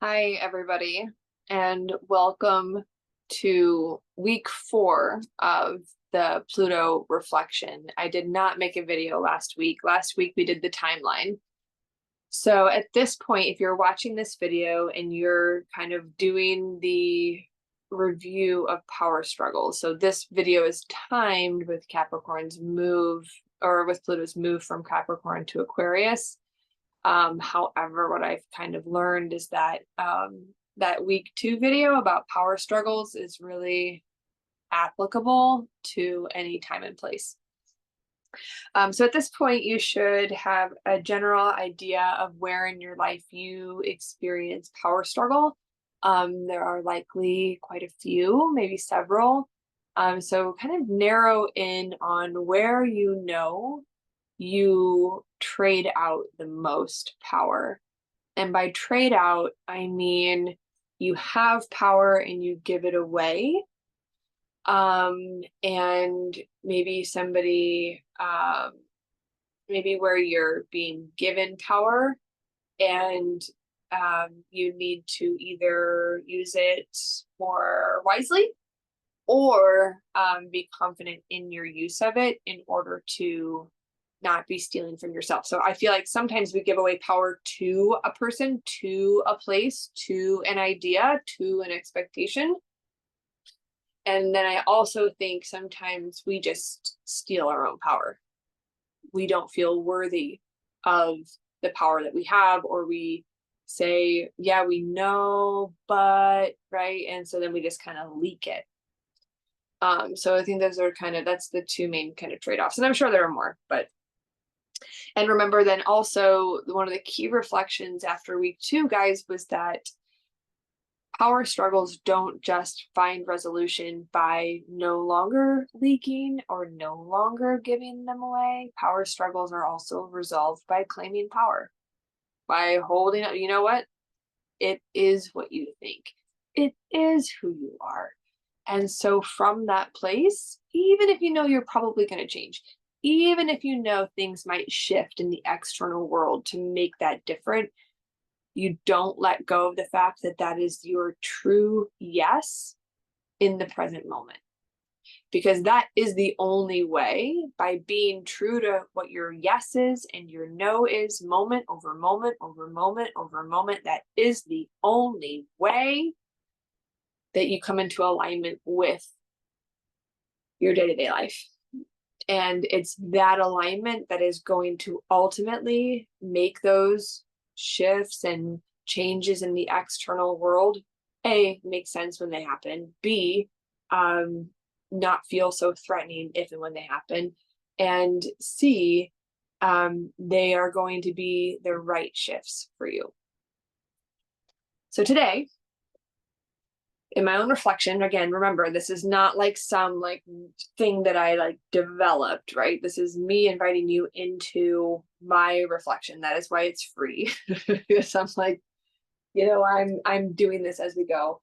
Hi, everybody, and welcome to week 4 of the Pluto reflection. I did not make a video last week. Last week we did the timeline. So at this point, if you're watching this video and you're kind of doing the review of power struggles, so this video is timed with Capricorn's move, or with Pluto's move from Capricorn to Aquarius. However, what I've kind of learned is that that week 2 video about power struggles is really applicable to any time and place. So at this point, you should have a general idea of where in your life you experience power struggle. There are likely quite a few, maybe several. So kind of narrow in on where you trade out the most power. And by trade out, I mean you have power and you give it away. And maybe somebody, maybe where you're being given power and you need to either use it more wisely or be confident in your use of it in order to not be stealing from yourself. So I feel like sometimes we give away power to a person, to a place, to an idea, to an expectation. And then I also think sometimes we just steal our own power. We don't feel worthy of the power that we have, or we say, yeah, we know, but, right? And so then we just kind of leak it. So I think those are that's the two main kind of trade-offs. And I'm sure there are more, but and remember then also one of the key reflections after week 2, guys, was that power struggles don't just find resolution by no longer leaking or no longer giving them away. Power struggles are also resolved by claiming power, by holding up, you know what? It is what you think. It is who you are. And so from that place, even if you know you're probably going to change, even if you know things might shift in the external world to make that different, you don't let go of the fact that that is your true yes in the present moment. Because that is the only way, by being true to what your yes is and your no is, moment over moment over moment over moment, that is the only way that you come into alignment with your day-to-day life. And it's that alignment that is going to ultimately make those shifts and changes in the external world, A, make sense when they happen, B, not feel so threatening if and when they happen, and C, they are going to be the right shifts for you. So today, in my own reflection, again, remember, this is not like some thing that I developed, right? This is me inviting you into my reflection. That is why it's free. Because I'm I'm doing this as we go.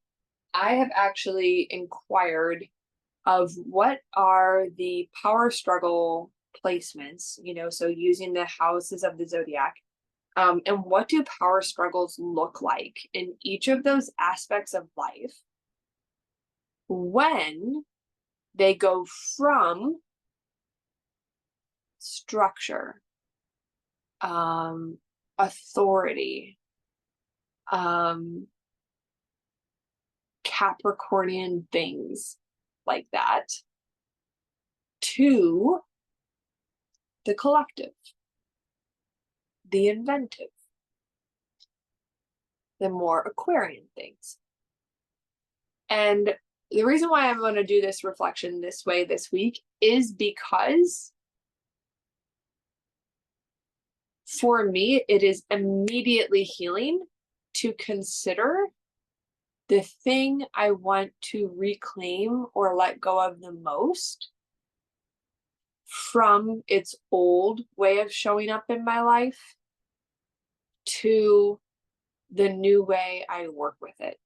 I have actually inquired of what are the power struggle placements, so using the houses of the zodiac. And what do power struggles look like in each of those aspects of life when they go from structure, authority, Capricornian things like that, to the collective, the inventive, the more Aquarian things. And the reason why I'm going to do this reflection this way this week is because for me, it is immediately healing to consider the thing I want to reclaim or let go of the most from its old way of showing up in my life to the new way I work with it.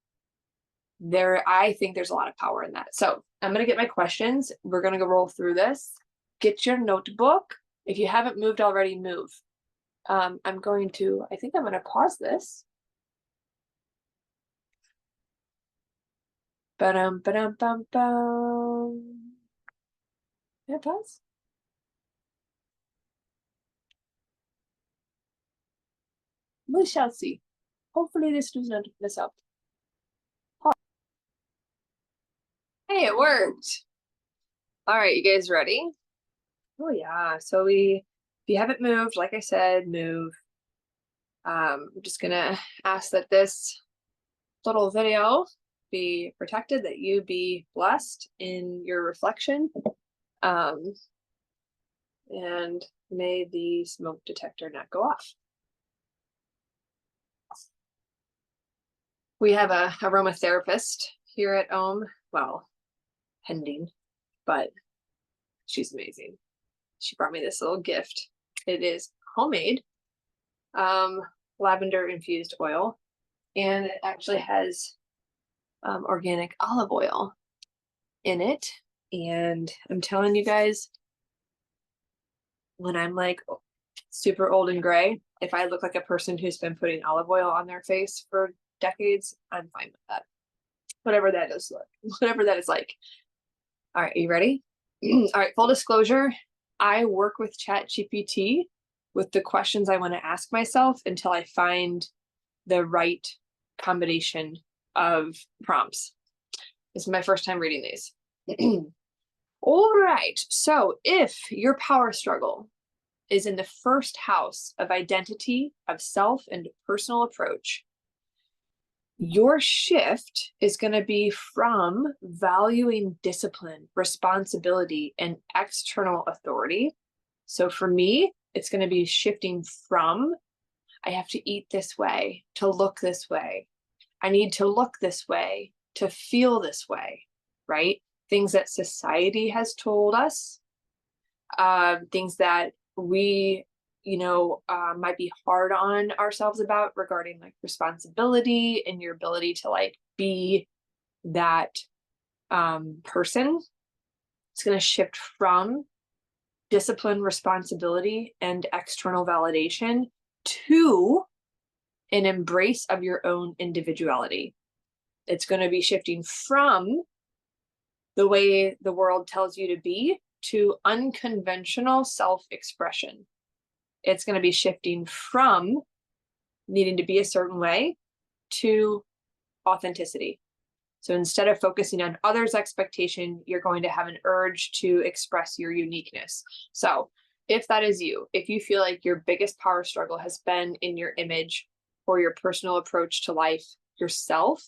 I think there's a lot of power in that. So I'm going to get my questions. We're going to go roll through this. Get your notebook. If you haven't moved already, move. I think I'm going to pause this. Ba-dum, ba-dum, bum, bum. Yeah, pause. We shall see. Hopefully this does not mess up. Hey, it worked. All right, you guys ready? Oh yeah. So if you haven't moved, like I said, move. I'm just gonna ask that this little video be protected, that you be blessed in your reflection. And may the smoke detector not go off. We have a aromatherapist here at Ohm. Well, pending, but she's amazing. She brought me this little gift. It is homemade lavender infused oil, and it actually has organic olive oil in it. And I'm telling you guys, when I'm like super old and gray, if I look like a person who's been putting olive oil on their face for decades, I'm fine with that. Whatever that is, whatever that is like. All right, are you ready? All right, full disclosure, I work with ChatGPT with the questions I want to ask myself until I find the right combination of prompts. This is my first time reading these. All right, so if your power struggle is in the first house of identity, of self, and personal approach, your shift is going to be from valuing discipline, responsibility, and external authority. So for me, it's going to be shifting from I have to eat this way, to look this way. I need to look this way, to feel this way, right? Things that society has told us, things that we might be hard on ourselves about regarding like responsibility and your ability to like be that person. It's going to shift from discipline, responsibility, and external validation to an embrace of your own individuality. It's going to be shifting from the way the world tells you to be to unconventional self-expression. It's going to be shifting from needing to be a certain way to authenticity. So instead of focusing on others' expectation, you're going to have an urge to express your uniqueness. So if that is you, if you feel like your biggest power struggle has been in your image or your personal approach to life, yourself,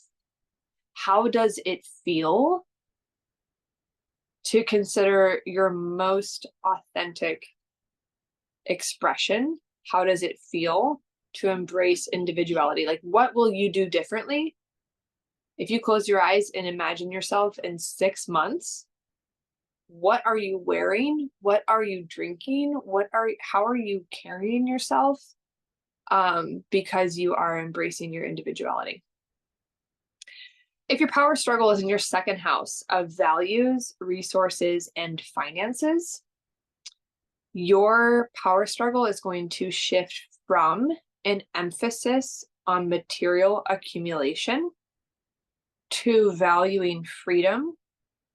how does it feel to consider your most authentic expression? How does it feel to embrace individuality? Like, what will you do differently if you close your eyes and imagine yourself in 6 months? What are you wearing? What are you drinking? How are you carrying yourself? Because you are embracing your individuality. If your power struggle is in your second house of values, resources, and finances, your power struggle is going to shift from an emphasis on material accumulation to valuing freedom,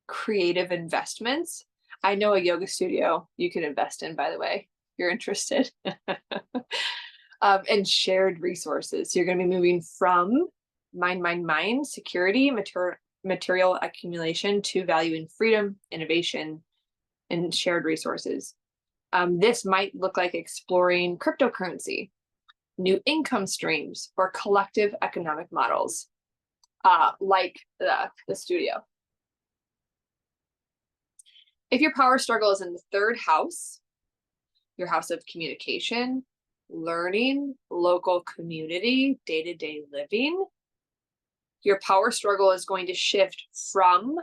creative investments. I know a yoga studio you can invest in, by the way, if you're interested. And shared resources. So you're going to be moving from mind, security, material accumulation to valuing freedom, innovation, and shared resources. This might look like exploring cryptocurrency, new income streams, or collective economic models, like the studio. If your power struggle is in the third house, your house of communication, learning, local community, day-to-day living, your power struggle is going to shift from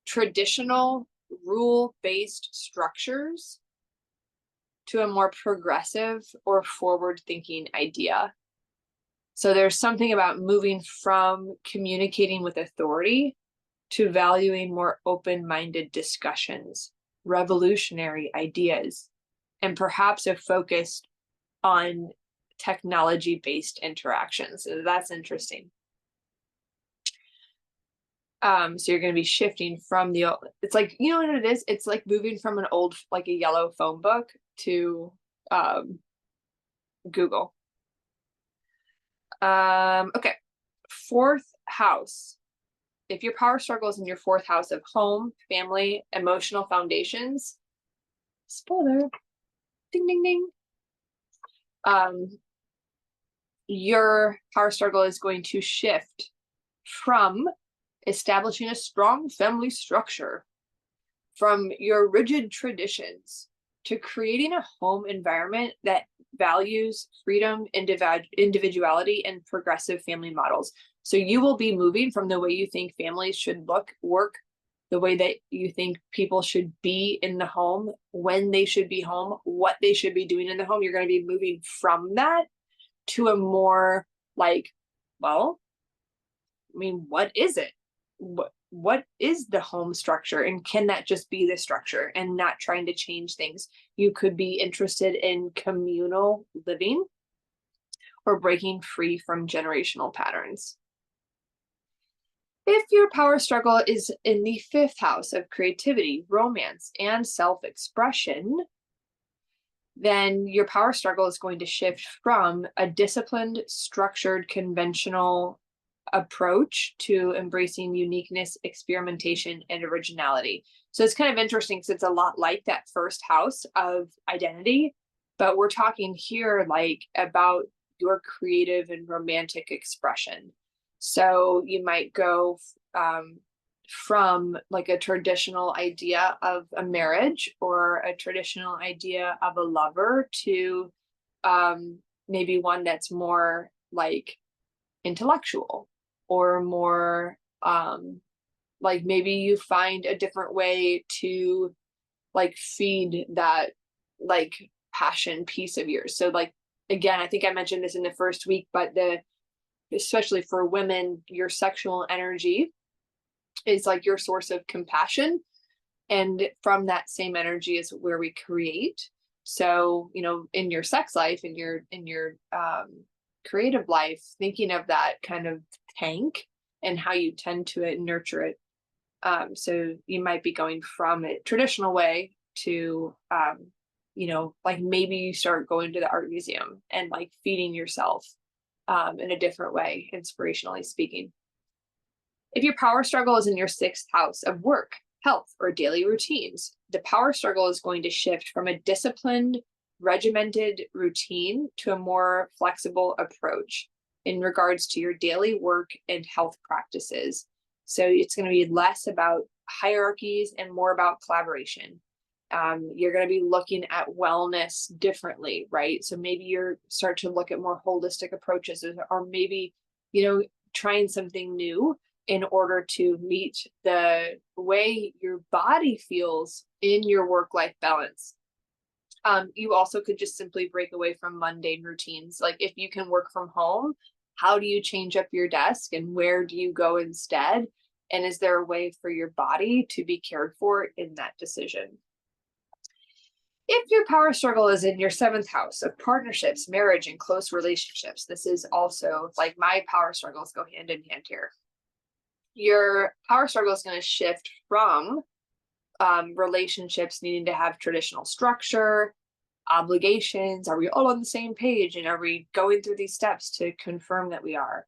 traditional rule-based structures to a more progressive or forward-thinking idea. So there's something about moving from communicating with authority to valuing more open-minded discussions, revolutionary ideas, and perhaps a focus on technology-based interactions. So that's interesting. So you're going to be shifting from the, it's like, you know what it is? It's like moving from an old, like a yellow phone book to Google. Okay. Fourth house. If your power struggle is in your fourth house of home, family, emotional foundations, spoiler, ding, ding, ding. Your power struggle is going to shift from establishing a strong family structure, from your rigid traditions, to creating a home environment that values freedom, individuality, and progressive family models. So you will be moving from the way you think families should look, work, the way that you think people should be in the home, when they should be home, what they should be doing in the home. You're going to be moving from that to a more like, well, I mean, what is it? What is the home structure, and can that just be the structure and not trying to change things? You could be interested in communal living or breaking free from generational patterns. If your power struggle is in the fifth house of creativity, romance, and self-expression, then your power struggle is going to shift from a disciplined, structured, conventional approach to embracing uniqueness, experimentation, and originality. So it's kind of interesting because it's a lot like that first house of identity, but we're talking here like about your creative and romantic expression. So you might go from like a traditional idea of a marriage or a traditional idea of a lover to maybe one that's more like intellectual, or more like maybe you find a different way to like feed that like passion piece of yours. So like, again, I think I mentioned this in the first week, but especially for women, your sexual energy is like your source of compassion, and from that same energy is where we create. So, you know, in your sex life, in your creative life, thinking of that kind of tank and how you tend to nurture it. So you might be going from a traditional way to, you know, like maybe you start going to the art museum and like feeding yourself in a different way, inspirationally speaking. If your power struggle is in your sixth house of work, health, or daily routines, the power struggle is going to shift from a disciplined, regimented routine to a more flexible approach in regards to your daily work and health practices. So it's going to be less about hierarchies and more about collaboration. You're going to be looking at wellness differently, right? So maybe you're start to look at more holistic approaches, or maybe, you know, trying something new in order to meet the way your body feels in your work-life balance. You also could just simply break away from mundane routines. Like if you can work from home, how do you change up your desk and where do you go instead? And is there a way for your body to be cared for in that decision? If your power struggle is in your seventh house of partnerships, marriage, and close relationships, this is also like my power struggles go hand in hand here. Your power struggle is going to shift from relationships needing to have traditional structure, obligations, are we all on the same page, and are we going through these steps to confirm that we are,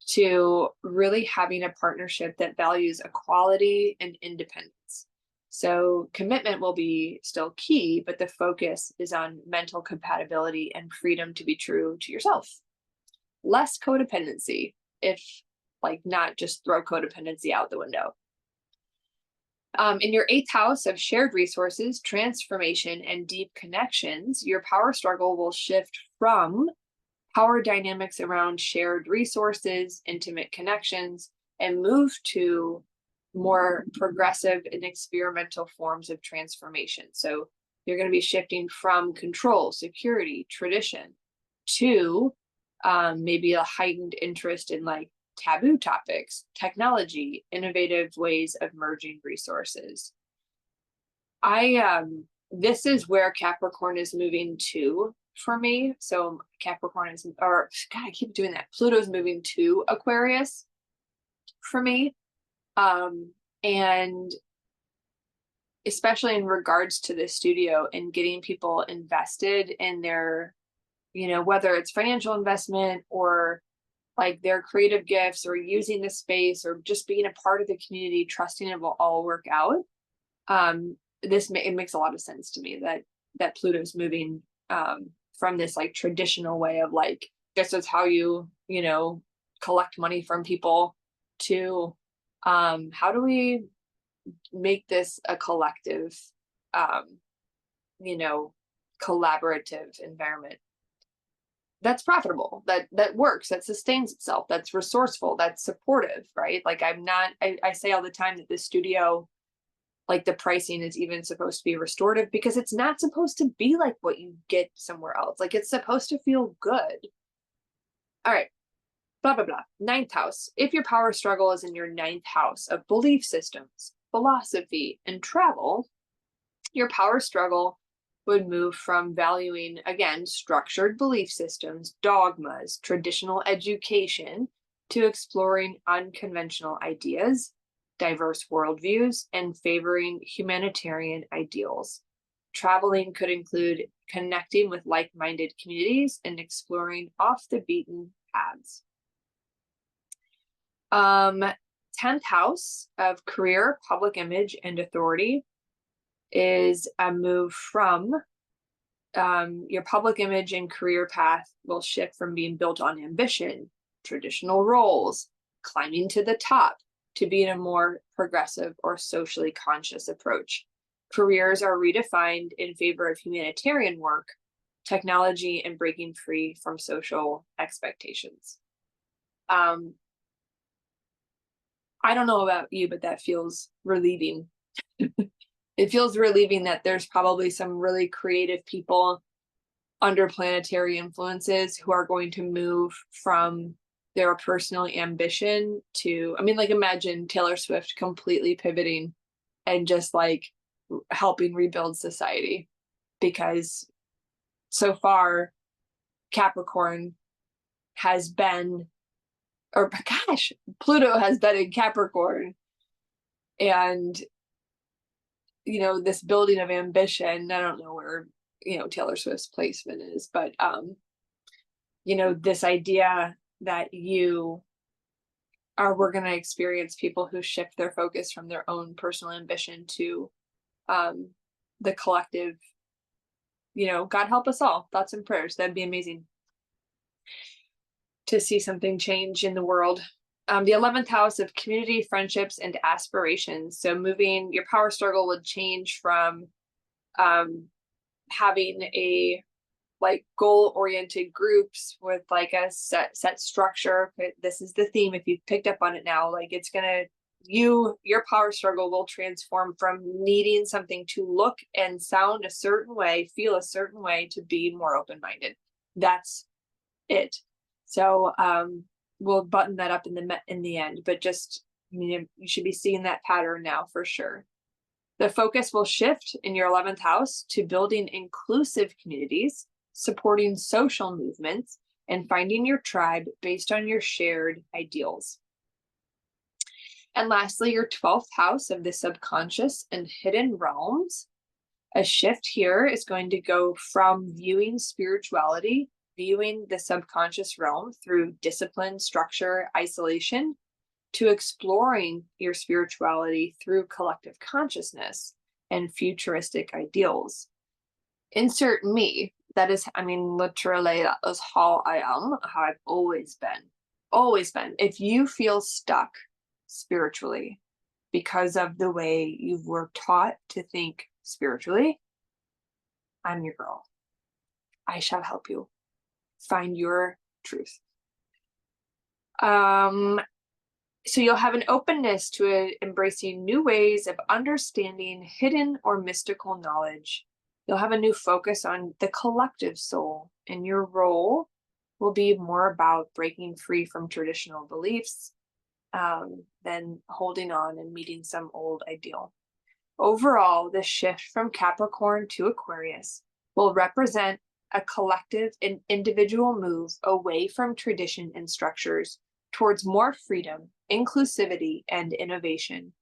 to really having a partnership that values equality and independence. So commitment will be still key, but the focus is on mental compatibility and freedom to be true to yourself. Less codependency, if like not just throw codependency out the window. In your eighth house of shared resources, transformation, and deep connections, your power struggle will shift from power dynamics around shared resources, intimate connections, and move to more progressive and experimental forms of transformation. So you're going to be shifting from control, security, tradition to maybe a heightened interest in like taboo topics, technology, innovative ways of merging resources. This is where Capricorn is moving to for me. So Capricorn is, or God, I keep doing that. Pluto's moving to Aquarius for me. And especially in regards to the studio and getting people invested in their, whether it's financial investment or like their creative gifts or using the space or just being a part of the community, trusting it will all work out. It makes a lot of sense to me that Pluto's moving from this like traditional way of like, this is how you collect money from people to how do we make this a collective, collaborative environment that's profitable, that works, that sustains itself, that's resourceful, that's supportive, right? Like I say all the time that the studio, like the pricing is even supposed to be restorative because it's not supposed to be like what you get somewhere else. Like it's supposed to feel good. All right. Blah, blah, blah. Ninth house. If your power struggle is in your ninth house of belief systems, philosophy, and travel, your power struggle would move from valuing, again, structured belief systems, dogmas, traditional education, to exploring unconventional ideas, diverse worldviews, and favoring humanitarian ideals. Traveling could include connecting with like-minded communities and exploring off the beaten paths. 10th house of career, public image, and authority is a move from your public image and career path will shift from being built on ambition, traditional roles, climbing to the top, to being a more progressive or socially conscious approach. Careers are redefined in favor of humanitarian work, technology, and breaking free from social expectations. I don't know about you, but that feels relieving. It feels relieving that there's probably some really creative people under planetary influences who are going to move from their personal ambition to, like imagine Taylor Swift completely pivoting and just like helping rebuild society, because so far Capricorn has been, or gosh, Pluto has been in Capricorn, and this building of ambition, I don't know where Taylor Swift's placement is, but this idea that we're going to experience people who shift their focus from their own personal ambition to the collective, God help us all, thoughts and prayers. That'd be amazing to see something change in the world. The 11th house of community, friendships, and aspirations. So moving, your power struggle would change from having a like goal-oriented groups with like a set structure. This is the theme. If you've picked up on it now, like it's gonna, your power struggle will transform from needing something to look and sound a certain way, feel a certain way, to be more open-minded. That's it. So we'll button that up in the end, but just, you should be seeing that pattern now for sure. The focus will shift in your 11th house to building inclusive communities, supporting social movements, and finding your tribe based on your shared ideals. And lastly, your 12th house of the subconscious and hidden realms. A shift here is going to go from viewing spirituality, viewing the subconscious realm through discipline, structure, isolation, to exploring your spirituality through collective consciousness and futuristic ideals. Insert me. That is, literally, that is how I am, how I've always been. Always been. If you feel stuck spiritually because of the way you were taught to think spiritually, I'm your girl. I shall help you find your truth. So you'll have an openness to embracing new ways of understanding hidden or mystical knowledge. You'll have a new focus on the collective soul, and your role will be more about breaking free from traditional beliefs than holding on and meeting some old ideal. Overall, the shift from Capricorn to Aquarius will represent a collective and individual move away from tradition and structures towards more freedom, inclusivity, and innovation.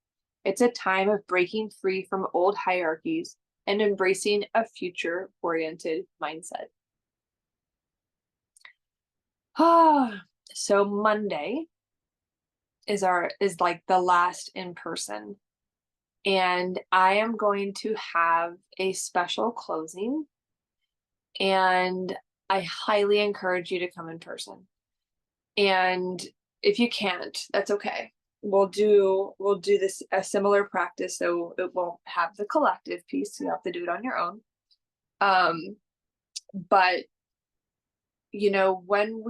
It's a time of breaking free from old hierarchies and embracing a future-oriented mindset. So Monday is like the last in person. And I am going to have a special closing. And I highly encourage you to come in person. And if you can't, that's okay. We'll do this a similar practice, so it won't have the collective piece. You have to do it on your own. But you know, when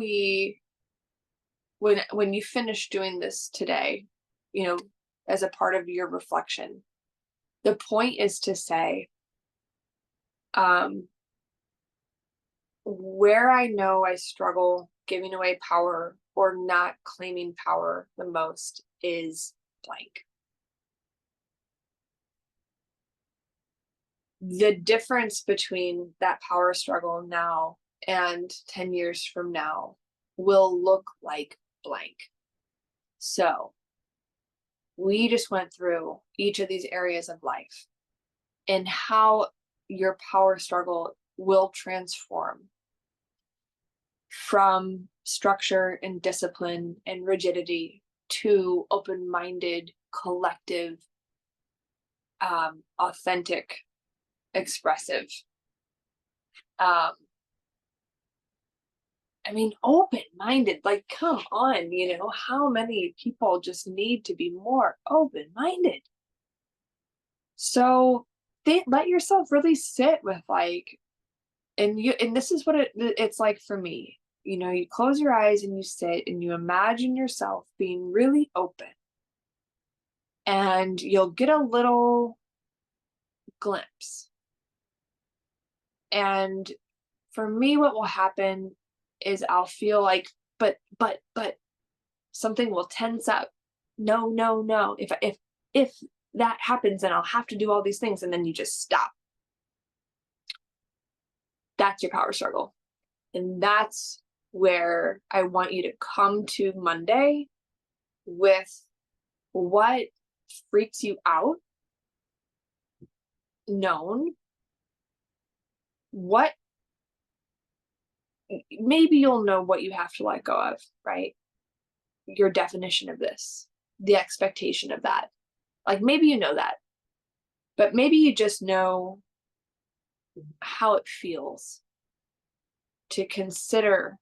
you finish doing this today, you know, as a part of your reflection, the point is to say, where I know I struggle giving away power or not claiming power the most is blank. The difference between that power struggle now and 10 years from now will look like blank. So we just went through each of these areas of life and how your power struggle will transform from structure and discipline and rigidity to open-minded, collective, authentic, expressive. I mean, open-minded, like, come on, you know, how many people just need to be more open-minded? So let yourself really sit with, like, and this is what it's like for me. You know, you close your eyes and you sit and you imagine yourself being really open. And you'll get a little glimpse. And for me, what will happen is I'll feel like, but something will tense up. No. If that happens, then I'll have to do all these things. And then you just stop. That's your power struggle. And that's where I want you to come to Monday with what freaks you out known, what maybe you'll know what you have to let go of, right? Your definition of this, the expectation of that. Like maybe you know that, but maybe you just know how it feels to consider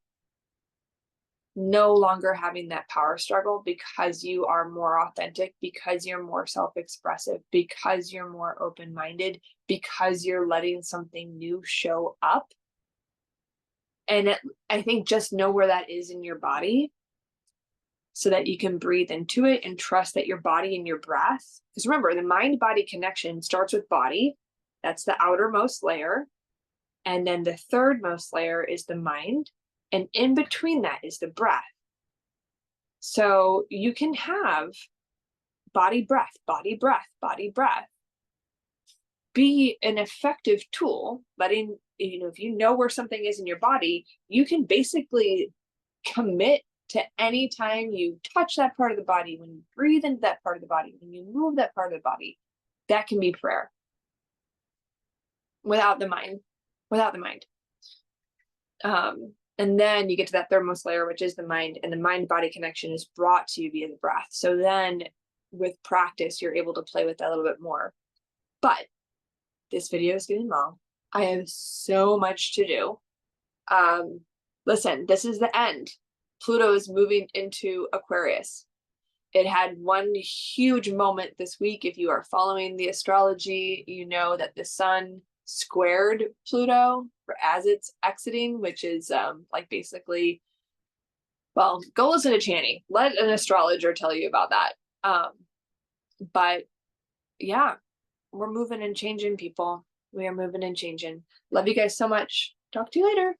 no longer having that power struggle because you are more authentic, because you're more self-expressive, because you're more open-minded, because you're letting something new show up. And I think just know where that is in your body so that you can breathe into it and trust that your body and your breath, because remember, the mind-body connection starts with body. That's the outermost layer. And then the thirdmost layer is the mind. And in between that is the breath. So you can have body, breath, body, breath, body, breath be an effective tool, letting, you know, if you know where something is in your body, you can basically commit to any time you touch that part of the body, when you breathe into that part of the body, when you move that part of the body, that can be prayer. Without the mind. And then you get to that thirdmost layer, which is the mind, and the mind-body connection is brought to you via the breath. So then with practice, you're able to play with that a little bit more. But this video is getting long. I have so much to do. Listen, this is the end. Pluto is moving into Aquarius. It had one huge moment this week. If you are following the astrology, you know that the sun squared Pluto as it's exiting, which is like basically, well, go listen to Channy. Let an astrologer tell you about that. But yeah, we're moving and changing, people. We are moving and changing. Love you guys so much. Talk to you later.